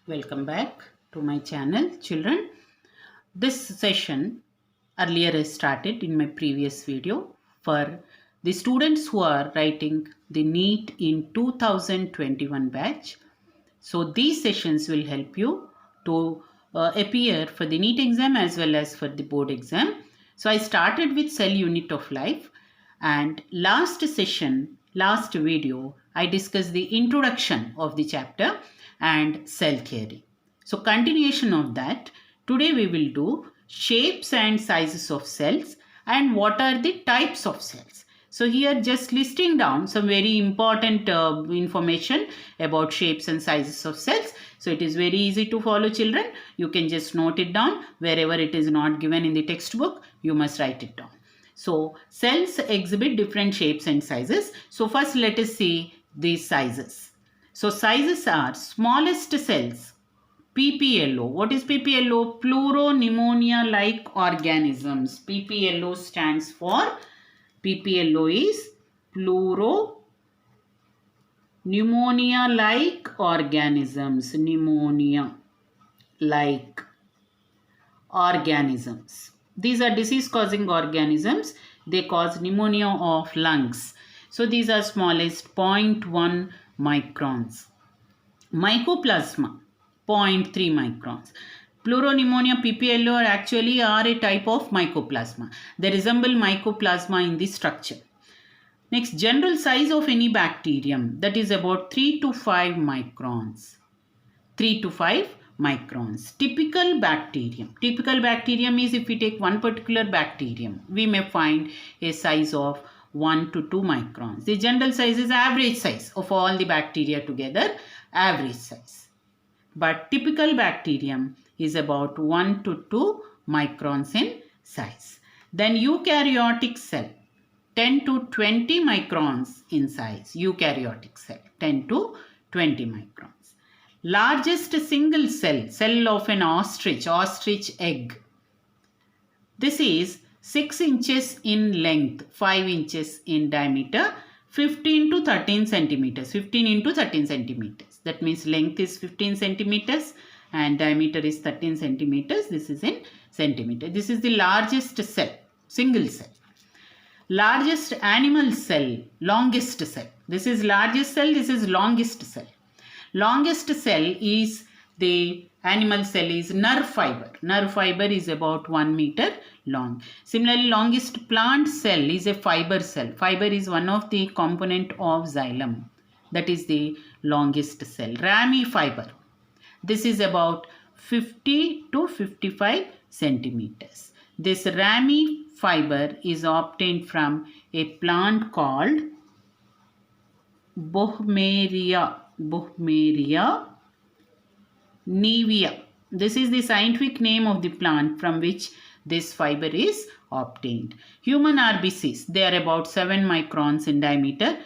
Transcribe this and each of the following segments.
Welcome back to my channel, children. This session earlier I started in my previous video for the students who are writing the NEET in 2021 batch. So these sessions will help you to appear for the NEET exam as well as for the board exam. So I started with cell unit of life, and last video, I discussed the introduction of the chapter and cell theory. So continuation of that, today we will do shapes and sizes of cells and what are the types of cells. So here just listing down some very important information about shapes and sizes of cells. So it is very easy to follow, children. You can just note it down. Wherever it is not given in the textbook, you must write it down. So cells exhibit different shapes and sizes. So first let us see these sizes. So sizes are smallest cells, PPLO. What is PPLO? Pleuropneumonia-like organisms. PPLO stands for, PPLO is pleuropneumonia-like organisms. Pneumonia-like organisms. These are disease-causing organisms. They cause pneumonia of lungs. So these are smallest 0.1 microns. Mycoplasma 0.3 microns. Pleuropneumonia PPLO actually are a type of mycoplasma. They resemble mycoplasma in the structure. Next, general size of any bacterium, that is about 3 to 5 microns. 3 to 5 microns. Typical bacterium. Typical bacterium is, if we take one particular bacterium, we may find a size of 1 to 2 microns. The general size is average size of all the bacteria together, average size. But typical bacterium is about 1 to 2 microns in size. Then eukaryotic cell, 10 to 20 microns in size. Eukaryotic cell, 10 to 20 microns. Largest single cell, cell of an ostrich egg. This is 6 inches in length, 5 inches in diameter, 15 to 13 centimeters, 15 into 13 centimeters. That means length is 15 centimeters and diameter is 13 centimeters. This is in centimeter. This is the largest cell, single cell. Largest animal cell, longest cell. This is largest cell, this is longest cell. Longest cell is the animal cell is nerve fiber. Nerve fiber is about 1 meter long. Similarly, longest plant cell is a fiber cell. Fiber is one of the component of xylem. That is the longest cell. Rami fiber. This is about 50 to 55 centimeters. This rami fiber is obtained from a plant called Boehmeria nevia. This is the scientific name of the plant from which this fiber is obtained. Human RBCs, they are about 7 microns in diameter.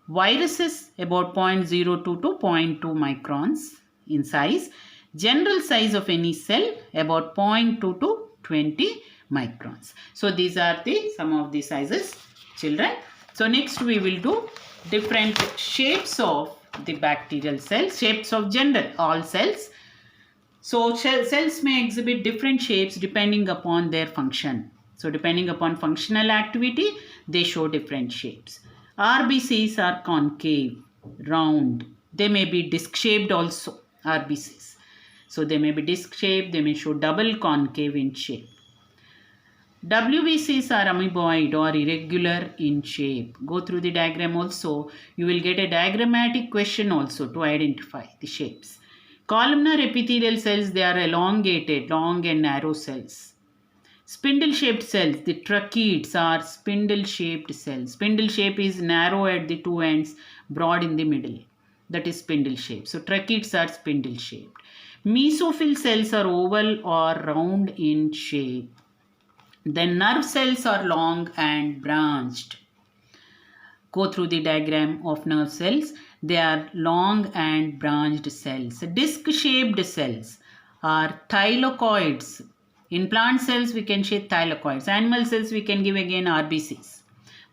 Viruses about 0.02 to 0.2 microns in size. General size of any cell about 0.2 to 20 microns. So these are some of the sizes, children. So next we will do different shapes of the bacterial cells, shapes of all cells. So cells may exhibit different shapes depending upon their function. So depending upon functional activity, they show different shapes. RBCs are concave, round. They may be disc shaped also, RBCs. So they may be disc shaped, they may show double concave in shape. WBCs are amoeboid or irregular in shape. Go through the diagram also. You will get a diagrammatic question also to identify the shapes. Columnar epithelial cells, they are elongated, long and narrow cells. Spindle-shaped cells, the tracheids are spindle-shaped cells. Spindle shape is narrow at the two ends, broad in the middle. That is spindle shape. So tracheids are spindle-shaped. Mesophyll cells are oval or round in shape. Then nerve cells are long and branched. Go through the diagram of nerve cells. They are long and branched cells. Disc-shaped cells are thylakoids. In plant cells, we can say thylakoids. Animal cells, we can give again RBCs.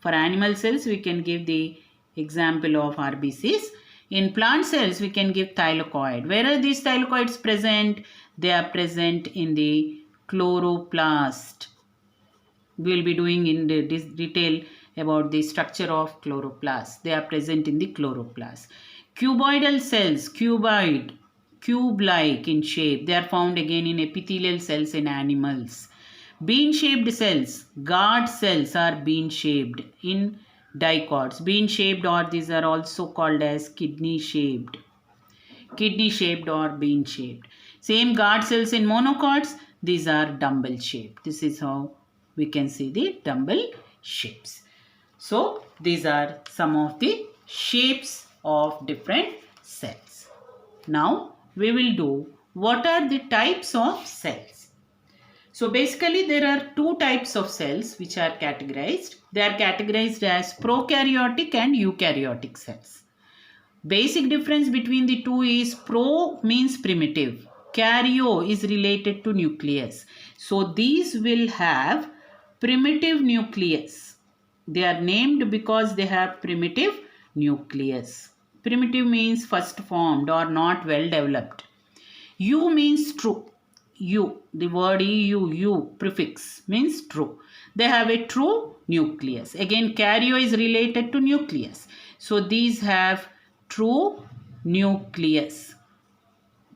For animal cells, we can give the example of RBCs. In plant cells, we can give thylakoid. Where are these thylakoids present? They are present in the chloroplast. We will be doing in detail about the structure of chloroplast. They are present in the chloroplast. Cuboidal cells, cube-like in shape. They are found again in epithelial cells in animals. Bean-shaped cells, guard cells are bean-shaped in dicots. Bean-shaped, or these are also called as kidney-shaped. Kidney-shaped or bean-shaped. Same guard cells in monocots. These are dumbbell-shaped. This is how we can see the dumbbell shapes. So these are some of the shapes of different cells. Now we will do what are the types of cells. So basically there are two types of cells which are categorized. They are categorized as prokaryotic and eukaryotic cells. Basic difference between the two is pro means primitive. Karyo is related to nucleus. So these will have primitive nucleus. They are named because they have primitive nucleus. Primitive means first formed or not well developed. U means true. U, the word EU, prefix, means true. They have a true nucleus. Again, karyo is related to nucleus. So these have true nucleus.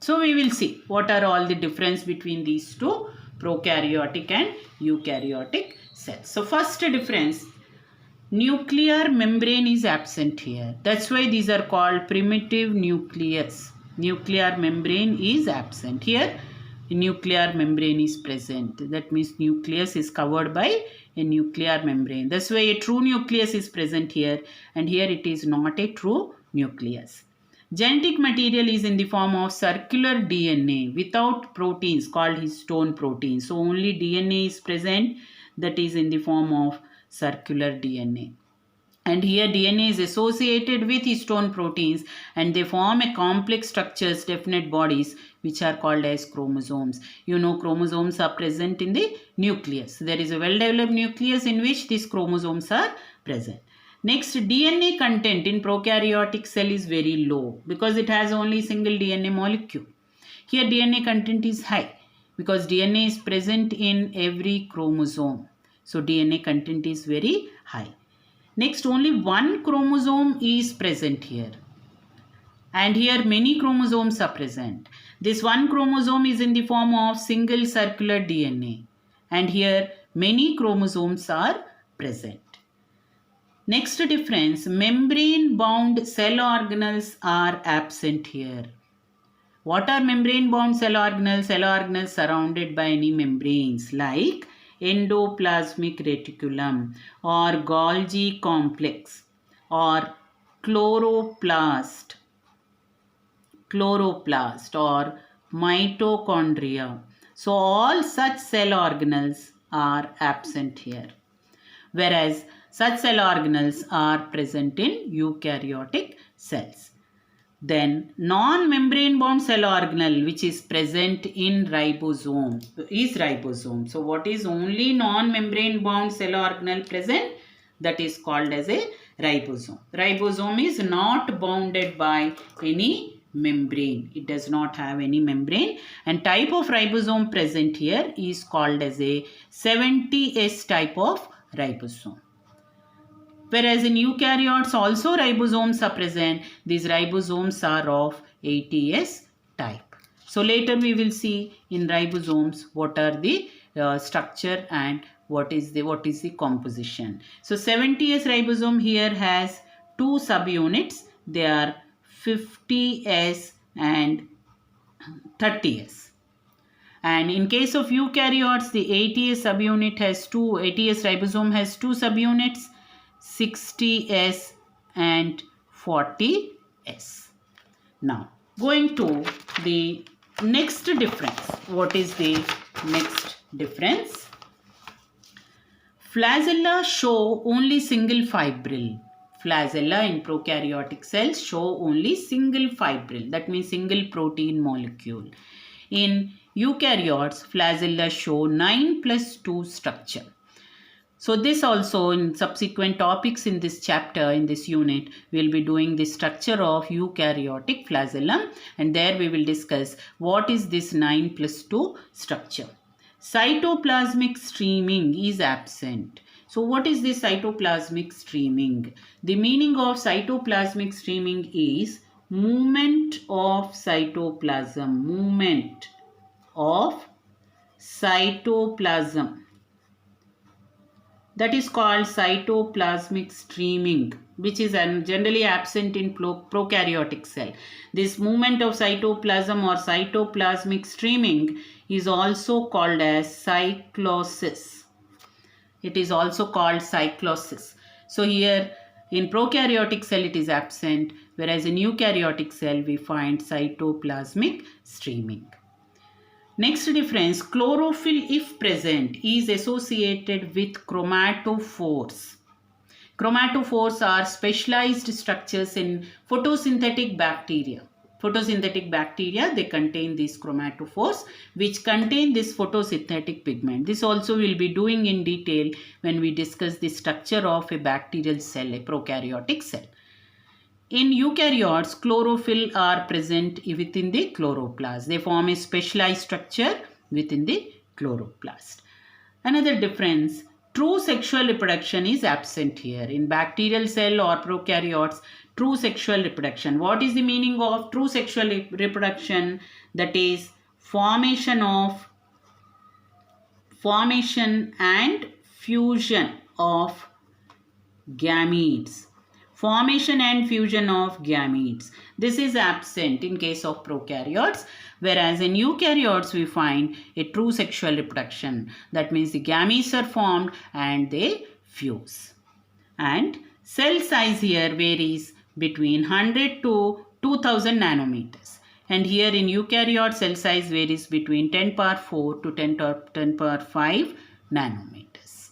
So we will see what are all the difference between these two prokaryotic and eukaryotic cells. So first difference, nuclear membrane is absent here. That's why these are called primitive nucleus. Nuclear membrane is absent. Here nuclear membrane is present. That means nucleus is covered by a nuclear membrane. That's why a true nucleus is present here, and here it is not a true nucleus. Genetic material is in the form of circular DNA without proteins called histone proteins. So only DNA is present, that is in the form of circular DNA. And here DNA is associated with histone proteins and they form a complex structures, definite bodies, which are called as chromosomes. You know, chromosomes are present in the nucleus. There is a well-developed nucleus in which these chromosomes are present. Next, DNA content in prokaryotic cell is very low because it has only single DNA molecule. Here DNA content is high because DNA is present in every chromosome. So DNA content is very high. Next, only one chromosome is present here. And here many chromosomes are present. This one chromosome is in the form of single circular DNA. And here many chromosomes are present. Next difference, membrane bound cell organelles are absent here. What are membrane bound cell organelles? Cell organelles surrounded by any membranes like endoplasmic reticulum or Golgi complex or chloroplast or mitochondria. So all such cell organelles are absent here. Whereas such cell organelles are present in eukaryotic cells. Then non-membrane bound cell organelle which is present in ribosome is ribosome. So what is only non-membrane bound cell organelle present? That is called as a ribosome. Ribosome is not bounded by any membrane. It does not have any membrane, and type of ribosome present here is called as a 70S type of ribosome. Whereas in eukaryotes also ribosomes are present. These ribosomes are of 80S type. So later we will see in ribosomes what are the structure and what is the composition. So 70S ribosome here has two subunits. They are 50S and 30S. And in case of eukaryotes, the 80S subunit has 80S ribosome has two subunits, 60S and 40S. Now, going to the next difference. What is the next difference? Flagella show only single fibril. Flagella in prokaryotic cells show only single fibril. That means single protein molecule. In eukaryotes, flagella show 9+2 structure. So this also in subsequent topics in this chapter, in this unit, we will be doing the structure of eukaryotic flagellum, and there we will discuss what is this 9+2 structure. Cytoplasmic streaming is absent. So what is this cytoplasmic streaming? The meaning of cytoplasmic streaming is movement of cytoplasm, movement of cytoplasm. That is called cytoplasmic streaming, which is generally absent in prokaryotic cell. This movement of cytoplasm or cytoplasmic streaming is also called as cyclosis. It is also called cyclosis. So here in prokaryotic cell it is absent, whereas in eukaryotic cell we find cytoplasmic streaming. Next difference, chlorophyll if present is associated with chromatophores. Chromatophores are specialized structures in photosynthetic bacteria. Photosynthetic bacteria, they contain these chromatophores which contain this photosynthetic pigment. This also we'll be doing in detail when we discuss the structure of a bacterial cell, a prokaryotic cell. In eukaryotes, chlorophyll are present within the chloroplast. They form a specialized structure within the chloroplast. Another difference, true sexual reproduction is absent here. In bacterial cell or prokaryotes, true sexual reproduction. What is the meaning of true sexual reproduction? That is formation and fusion of gametes. Formation and fusion of gametes. This is absent in case of prokaryotes, whereas in eukaryotes we find a true sexual reproduction. That means the gametes are formed and they fuse. And cell size here varies between 100 to 2000 nanometers. And here in eukaryote cell size varies between 10 power 4 to 10 power 5 nanometers.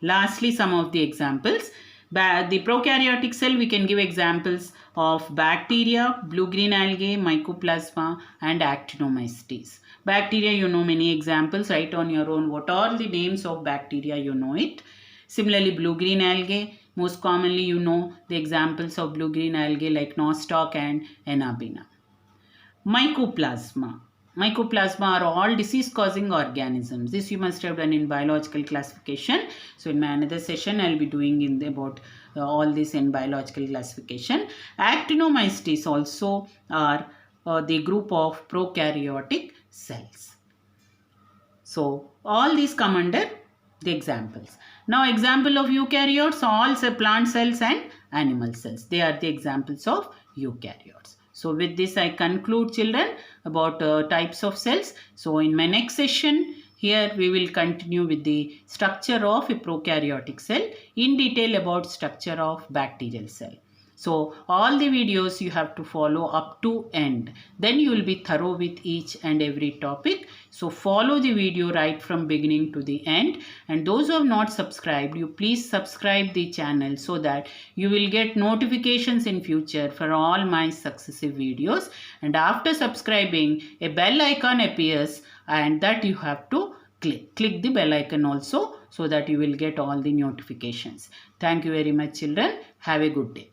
Lastly, some of the examples. The prokaryotic cell, we can give examples of bacteria, blue-green algae, mycoplasma and actinomycetes. Bacteria, you know many examples, write on your own what are the names of bacteria, you know it. Similarly, blue-green algae, most commonly you know the examples of blue-green algae like nostoc and Anabaena. Mycoplasma. Mycoplasma are all disease-causing organisms. This you must have done in biological classification. So in my another session, I'll be doing about all this in biological classification. Actinomycetes also are the group of prokaryotic cells. So all these come under the examples. Now example of eukaryotes, all plant cells and animal cells. They are the examples of eukaryotes. So with this I conclude, children, about types of cells. So in my next session, here we will continue with the structure of a prokaryotic cell, in detail about structure of bacterial cell. So all the videos you have to follow up to end. Then you will be thorough with each and every topic. So follow the video right from beginning to the end. And those who have not subscribed, you please subscribe the channel so that you will get notifications in future for all my successive videos. And after subscribing, a bell icon appears and that you have to click the bell icon also so that you will get all the notifications. Thank you very much, children. Have a good day.